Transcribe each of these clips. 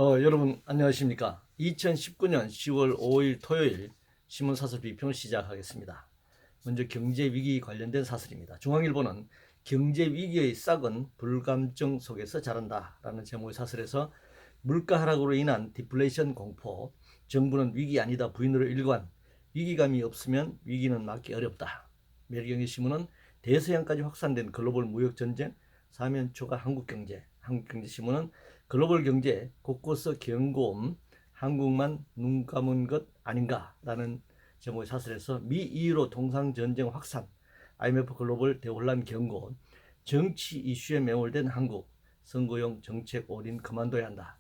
여러분 안녕하십니까? 2019년 10월 5일 토요일 신문사설 비평을 시작하겠습니다. 먼저 경제위기 관련된 사설입니다. 중앙일보는 경제위기의 싹은 불감증 속에서 자란다 라는 제목의 사설에서 물가 하락으로 인한 디플레이션 공포, 정부는 위기 아니다 부인으로 일관, 위기감이 없으면 위기는 막기 어렵다. 매일경제신문은 대서양까지 확산된 글로벌 무역전쟁, 사면초가 한국경제, 한국경제신문은 글로벌 경제 곳곳서 경고음, 한국만 눈 감은 것 아닌가라는 제목의 사설에서 미 이후로 통상전쟁 확산, IMF 글로벌 대혼란 경고, 정치 이슈에 매몰된 한국, 선거용 정책 올인 그만둬야 한다.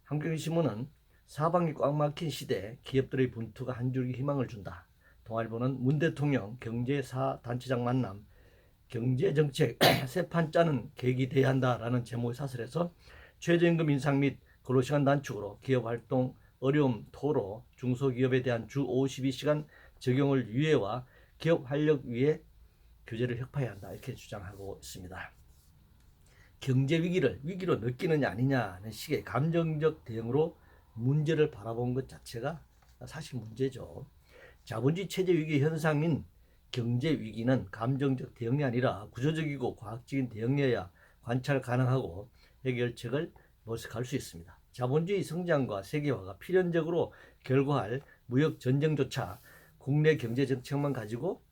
한국경제신문은 사방이 꽉 막힌 시대 기업들의 분투가 한 줄기 희망을 준다. 동아일보는 문 대통령 경제사 단체장 만남, 경제정책 새 판 짜는 계기 돼야 한다라는 제목의 사설에서 최저임금 인상 및 근로시간 단축으로 기업활동 어려움 토로 중소기업에 대한 주 52시간 적용을 유예와 기업 활력 위에 규제를 혁파해야 한다 이렇게 주장하고 있습니다. 경제 위기를 위기로 느끼느냐 아니냐는 식의 감정적 대응으로 문제를 바라본 것 자체가 사실 문제죠. 자본주의 체제 위기 현상인 경제 위기는 감정적 대응이 아니라 구조적이고 과학적인 대응이어야 관찰 가능하고 해결책을 모색할 수 있습니다. 자본주의 성장과 세계화가 필연적으로 결과할 무역 전쟁조차 국내 경제 정책만 가지고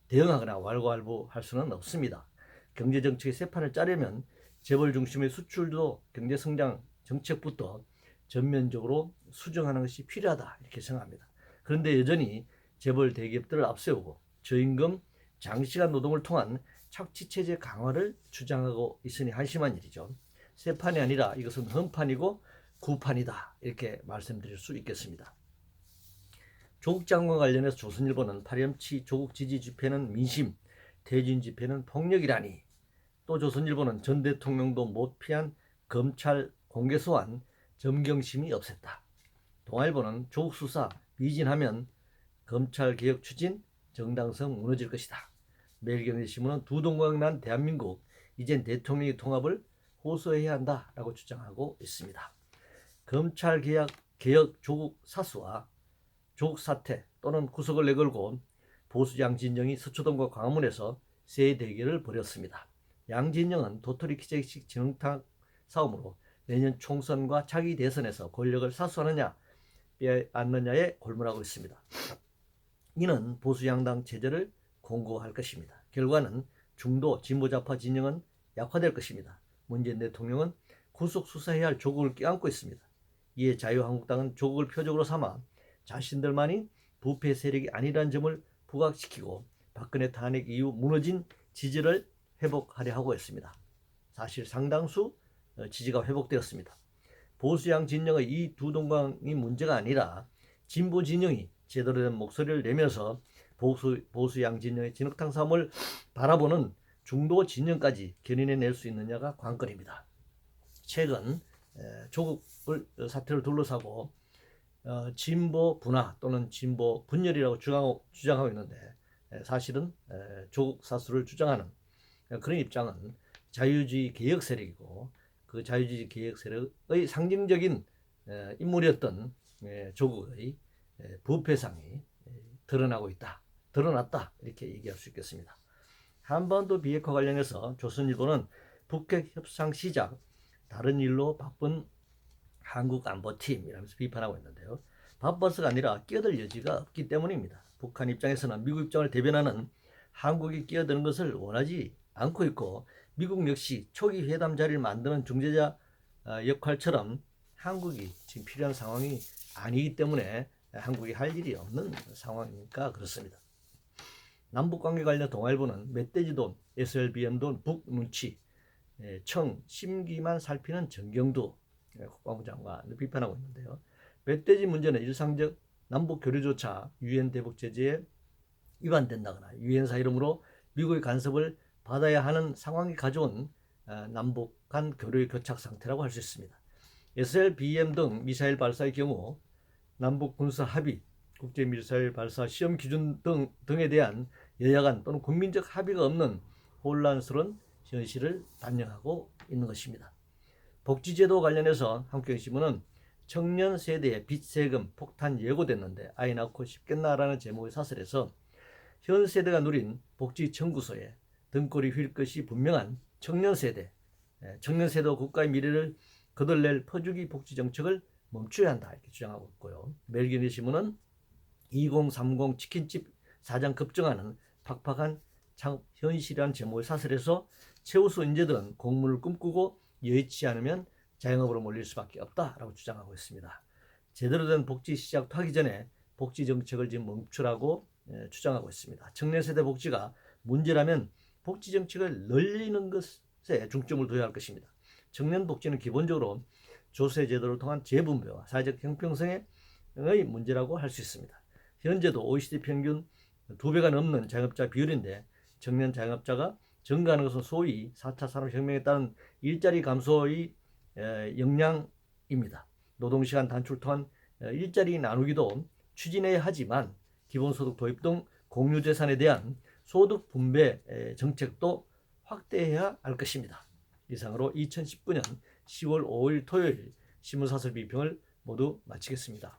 대응하거나 왈가왈부할 수는 없습니다. 경제 정책의 새 판을 짜려면 재벌 중심의 수출도 경제 성장 정책부터 전면적으로 수정하는 것이 필요하다 이렇게 생각합니다. 그런데 여전히 재벌 대기업들을 앞세우고 저임금 장시간 노동을 통한 착취체제 강화를 주장하고 있으니 한심한 일이죠. 새 판이 아니라 이것은 헌판이고 구판이다 이렇게 말씀드릴 수 있겠습니다. 조국 장관 관련해서 조선일보는 파렴치 조국 지지 집회는 민심, 퇴진 집회는 폭력이라니, 또 조선일보는 전 대통령도 못 피한 검찰 공개 소환 점경심이 없었다. 동아일보는 조국 수사 미진하면 검찰 개혁 추진 정당성 무너질 것이다. 매일경제신문은 두 동강 난 대한민국 이젠 대통령의 통합을 호소해야 한다라고 주장하고 있습니다. 검찰 개혁 조국 사수와 조국 사퇴 또는 구속을 내걸고 보수 양진영이 서초동과 광화문에서 새 대결을 벌였습니다. 양진영은 도토리 기재식 진흙탕 싸움으로 내년 총선과 차기 대선에서 권력을 사수하느냐 빼앗느냐에 골몰하고 있습니다. 이는 보수 양당 체제를 공고할 것입니다. 결과는 중도 진보좌파 진영은 약화될 것입니다. 문재인 대통령은 구속 수사해야 할 조국을 껴안고 있습니다. 이에 자유한국당은 조국을 표적으로 삼아 자신들만이 부패 세력이 아니라는 점을 부각시키고 박근혜 탄핵 이후 무너진 지지를 회복하려 하고 있습니다. 사실 상당수 지지가 회복되었습니다. 보수양 진영의 이 두 동강이 문제가 아니라 진보 진영이 제대로 된 목소리를 내면서 보수양 진영의 진흙탕 싸움을 바라보는 중도 진영까지 견인해낼 수 있느냐가 관건입니다. 최근 조국 사태를 둘러싸고 진보 분화 또는 진보 분열이라고 주장하고 있는데 사실은 조국 사수를 주장하는 그런 입장은 자유주의 개혁 세력이고 그 자유주의 개혁 세력의 상징적인 인물이었던 조국의 부패상이 드러났다 이렇게 얘기할 수 있겠습니다. 한반도 비핵화 관련해서 조선일보는 북핵 협상 시작 다른 일로 바쁜 한국 안보팀이라면서 비판하고 있는데요. 바빠서가 아니라 끼어들 여지가 없기 때문입니다. 북한 입장에서는 미국 입장을 대변하는 한국이 끼어드는 것을 원하지 않고 있고 미국 역시 초기 회담 자리를 만드는 중재자 역할처럼 한국이 지금 필요한 상황이 아니기 때문에 한국이 할 일이 없는 상황이니까 그렇습니다. 남북관계 관련 동아일보는 멧돼지 돈, SLBM 돈, 북 눈치, 청, 심기만 살피는 정경두 국방부 장관을 비판하고 있는데요. 멧돼지 문제는 일상적 남북 교류조차 유엔 대북 제재에 위반된다거나 유엔사 이름으로 미국의 간섭을 받아야 하는 상황이 가져온 남북 간 교류의 교착 상태라고 할 수 있습니다. SLBM 등 미사일 발사의 경우 남북 군사 합의, 국제 미사일 발사 시험 기준 등에 대한 여야 간 또는 국민적 합의가 없는 혼란스러운 현실을 반영하고 있는 것입니다. 복지제도 관련해서 한국경제신문은 청년 세대의 빚 세금 폭탄 예고됐는데 아이 낳고 싶겠나라는 제목의 사설에서 현 세대가 누린 복지 청구서에 등골이 휠 것이 분명한 청년 세대와 국가의 미래를 거덜낼 퍼주기 복지 정책을 멈춰야 한다 이렇게 주장하고 있고요. 매일경제신문은 2030 치킨집 사장 급증하는 팍팍한 현실이라는 제목의 사설에서 최우수 인재들은 공무를 꿈꾸고 여의치 않으면 자영업으로 몰릴 수밖에 없다라고 주장하고 있습니다. 제대로 된 복지 시작도 하기 전에 복지 정책을 지금 멈추라고 주장하고 있습니다. 청년 세대 복지가 문제라면 복지 정책을 늘리는 것에 중점을 둬야 할 것입니다. 청년 복지는 기본적으로 조세 제도를 통한 재분배와 사회적 형평성의 문제라고 할 수 있습니다. 현재도 OECD 평균 2배가 넘는 자영업자 비율인데 청년 자영업자가 증가하는 것은 소위 4차 산업혁명에 따른 일자리 감소의 영향입니다. 노동시간 단축을 통한 일자리 나누기도 추진해야 하지만 기본소득 도입 등 공유재산에 대한 소득 분배 정책도 확대해야 할 것입니다. 이상으로 2019년 10월 5일 토요일 신문사설 비평을 모두 마치겠습니다.